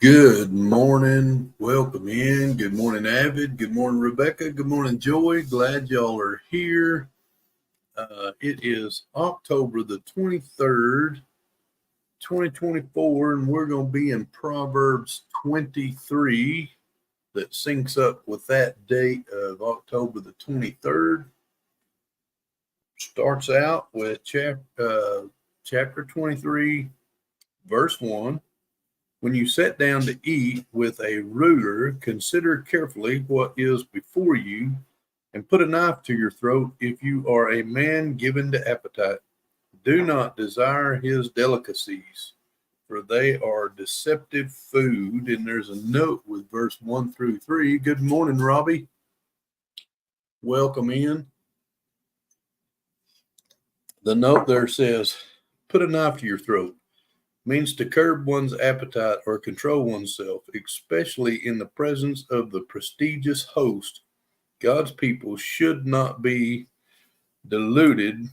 Good morning. Welcome in. Good morning, Avid. Good morning, Rebecca. Good morning, Joy. Glad y'all are here. It is October the 23rd, 2024, and we're going to be in Proverbs 23 that syncs up with that date of October the 23rd. Starts out with chapter 23, verse 1. When you sit down to eat with a ruler, consider carefully what is before you, and put a knife to your throat if you are a man given to appetite. Do not desire his delicacies, for they are deceptive food. And there's a note with verse 1 through 3. Good morning, Robbie. Welcome in. The note there says, put a knife to your throat. Means to curb one's appetite or control oneself, especially in the presence of the prestigious host. God's people should not be deluded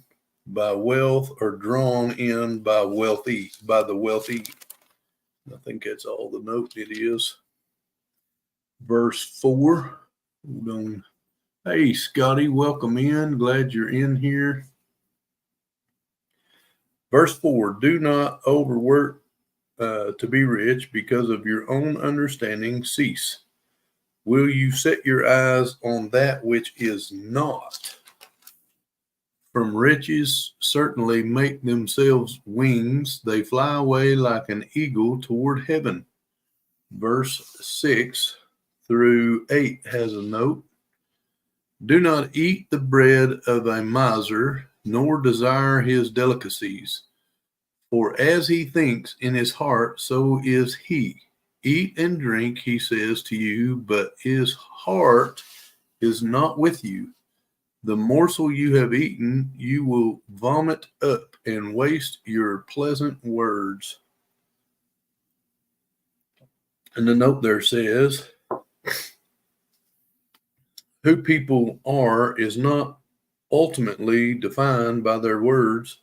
by wealth or drawn in by the wealthy. I think that's all the note it is. Verse 4. Hold on. Hey, Scotty, welcome in. Glad you're in here. Verse 4, do not overwork to be rich because of your own understanding. Cease. Will you set your eyes on that which is not? From riches certainly make themselves wings. They fly away like an eagle toward heaven. Verse 6 through 8 has a note. Do not eat the bread of a miser, nor desire his delicacies. For as he thinks in his heart, so is he. Eat and drink, he says to you, but his heart is not with you. The morsel you have eaten, you will vomit up and waste your pleasant words. And the note there says, who people are is not ultimately defined by their words,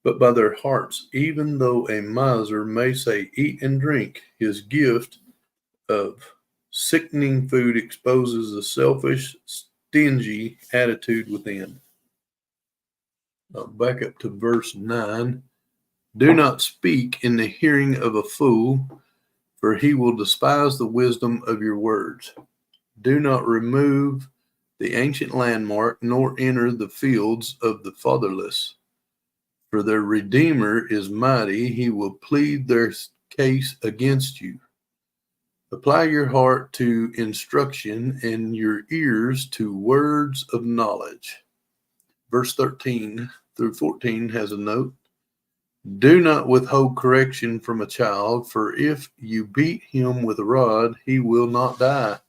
but by their hearts. Even though a miser may say, eat and drink, his gift of sickening food exposes a selfish, stingy attitude within. Back up to verse 9. Do not speak in the hearing of a fool, for he will despise the wisdom of your words. Do not remove the ancient landmark, nor enter the fields of the fatherless. For their Redeemer is mighty, he will plead their case against you. Apply your heart to instruction and your ears to words of knowledge. Verse 13 through 14 has a note. Do not withhold correction from a child, for if you beat him with a rod, he will not die.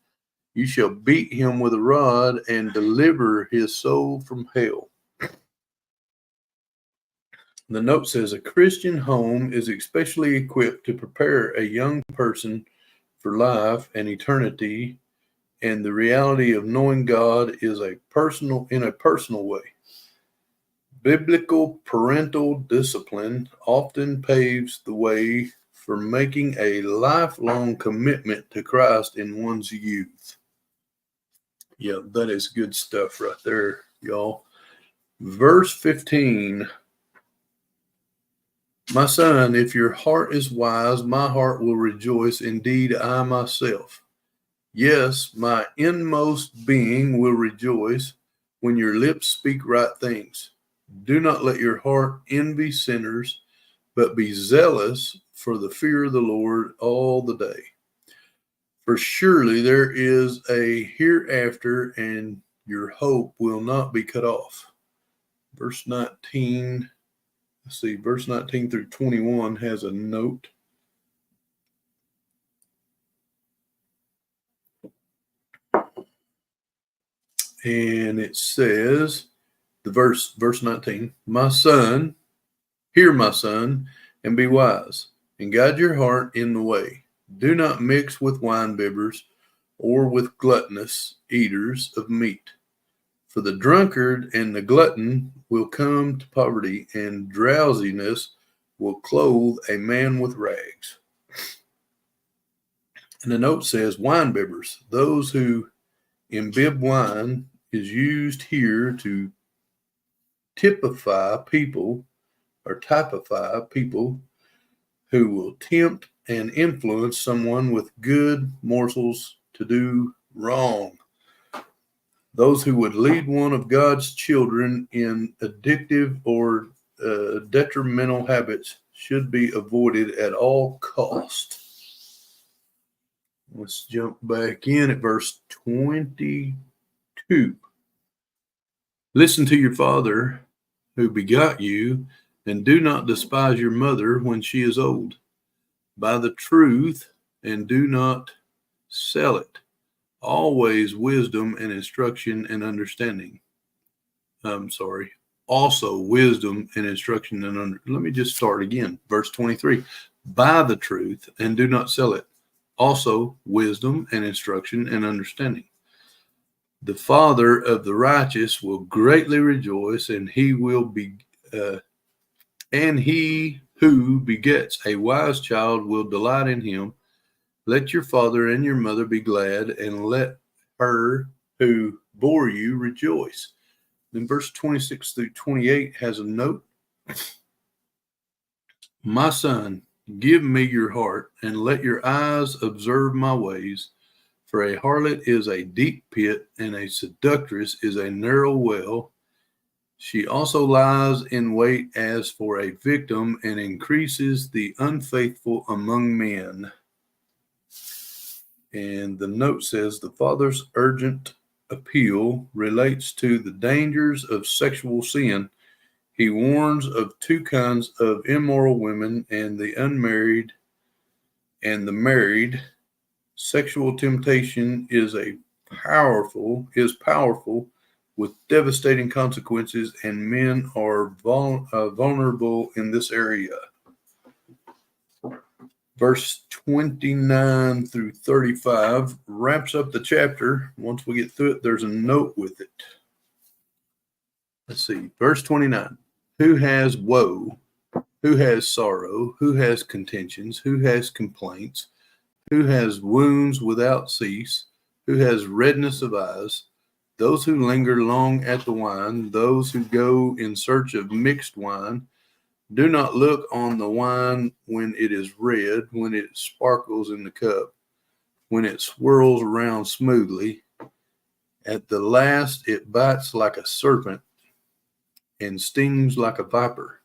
You shall beat him with a rod and deliver his soul from hell. The note says a Christian home is especially equipped to prepare a young person for life and eternity, and the reality of knowing God is in a personal way. Biblical parental discipline often paves the way for making a lifelong commitment to Christ in one's youth. Yeah, that is good stuff right there, y'all. Verse 15. My son, if your heart is wise, my heart will rejoice. Indeed, I myself. Yes, my inmost being will rejoice when your lips speak right things. Do not let your heart envy sinners, but be zealous for the fear of the Lord all the day. For surely there is a hereafter, and your hope will not be cut off. Verse 19. Let's see, verse 19 through 21 has a note. And it says, verse 19, my son, hear my son, and be wise, and guide your heart in the way. Do not mix with winebibbers or with gluttonous eaters of meat. For the drunkard and the glutton will come to poverty, and drowsiness will clothe a man with rags. And the note says, wine bibbers, those who imbibe wine, is used here to typify people who will tempt and influence someone with good morsels to do wrong. Those who would lead one of God's children in addictive or detrimental habits should be avoided at all cost. Let's jump back in at verse 22. Listen to your father who begot you, and do not despise your mother when she is old. Buy the truth and do not sell it. Always wisdom and instruction and understanding. Also wisdom and instruction and let me just start again. Verse 23. Buy the truth and do not sell it. Also wisdom and instruction and understanding. The father of the righteous will greatly rejoice, and he who begets a wise child will delight in him. Let your father and your mother be glad, and let her who bore you rejoice. Then verse 26 through 28 has a note. My son, give me your heart, and let your eyes observe my ways. For a harlot is a deep pit, and a seductress is a narrow well. She also lies in wait as for a victim, and increases the unfaithful among men. And the note says the father's urgent appeal relates to the dangers of sexual sin. He warns of two kinds of immoral women and the unmarried and the married. Sexual temptation is powerful with devastating consequences, and men are vulnerable in this area. Verse 29 through 35 wraps up the chapter. Once we get through it, there's a note with it. Let's see. Verse 29. Who has woe? Who has sorrow? Who has contentions? Who has complaints? Who has wounds without cease? Who has redness of eyes? Those who linger long at the wine, those who go in search of mixed wine. Do not look on the wine when it is red, when it sparkles in the cup, when it swirls around smoothly. At the last it bites like a serpent and stings like a viper.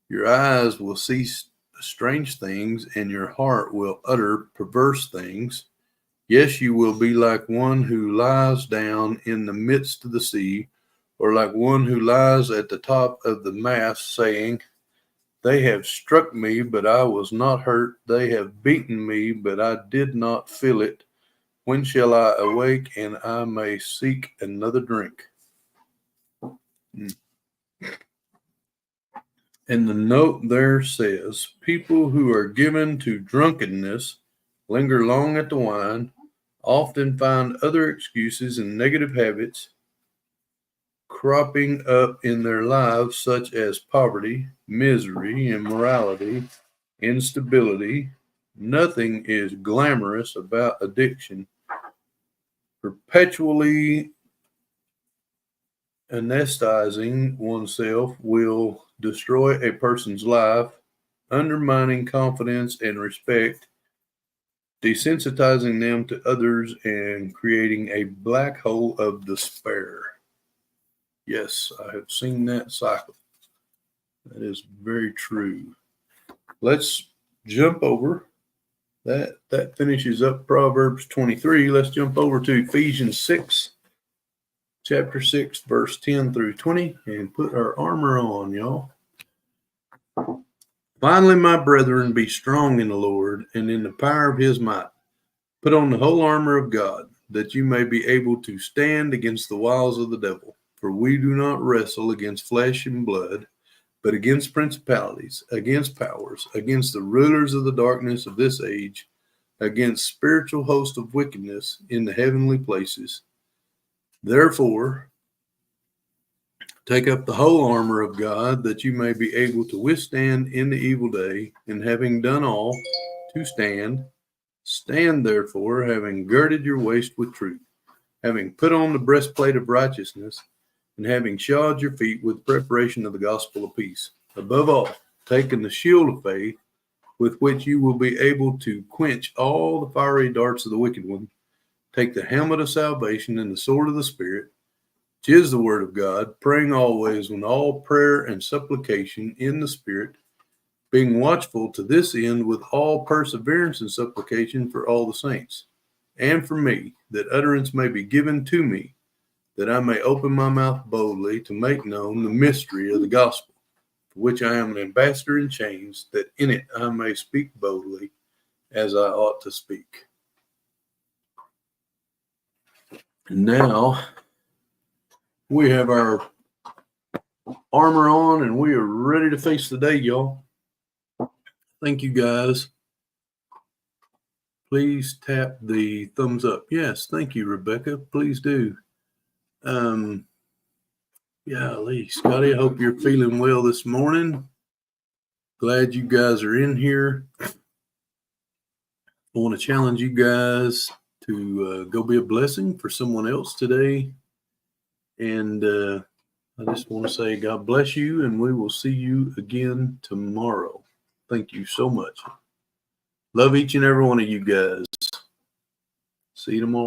Your eyes will see strange things, and your heart will utter perverse things. Yes, you will be like one who lies down in the midst of the sea, or like one who lies at the top of the mast, saying, they have struck me, but I was not hurt. They have beaten me, but I did not feel it. When shall I awake, and I may seek another drink? And the note there says, people who are given to drunkenness linger long at the wine, often find other excuses and negative habits cropping up in their lives, such as poverty, misery, immorality, instability. Nothing is glamorous about addiction. Perpetually anesthetizing oneself will destroy a person's life, undermining confidence and respect, desensitizing them to others, and creating a black hole of despair. Yes, I have seen that cycle. That is very true. Let's jump over. That finishes up Proverbs 23. Let's jump over to Ephesians 6, chapter 6, verse 10 through 20, and put our armor on, y'all. Finally, my brethren, be strong in the Lord and in the power of his might. Put on the whole armor of God, that you may be able to stand against the wiles of the devil. For we do not wrestle against flesh and blood, but against principalities, against powers, against the rulers of the darkness of this age, against spiritual hosts of wickedness in the heavenly places. Therefore, take up the whole armor of God, that you may be able to withstand in the evil day, and having done all, to stand. Stand therefore, having girded your waist with truth, having put on the breastplate of righteousness, and having shod your feet with preparation of the gospel of peace. Above all, taking the shield of faith, with which you will be able to quench all the fiery darts of the wicked one. Take the helmet of salvation and the sword of the Spirit, which is the word of God, praying always with all prayer and supplication in the Spirit, being watchful to this end with all perseverance and supplication for all the saints, and for me, that utterance may be given to me, that I may open my mouth boldly to make known the mystery of the gospel, for which I am an ambassador in chains, that in it I may speak boldly as I ought to speak. And now we have our armor on and we are ready to face the day, y'all. Thank you, guys. Please tap the thumbs up. Yes, thank you, Rebecca. Please do. Golly, Scotty, I hope you're feeling well this morning. Glad you guys are in here. I want to challenge you guys to go be a blessing for someone else today. And I just want to say God bless you, and we will see you again tomorrow. Thank you so much. Love each and every one of you guys. See you tomorrow.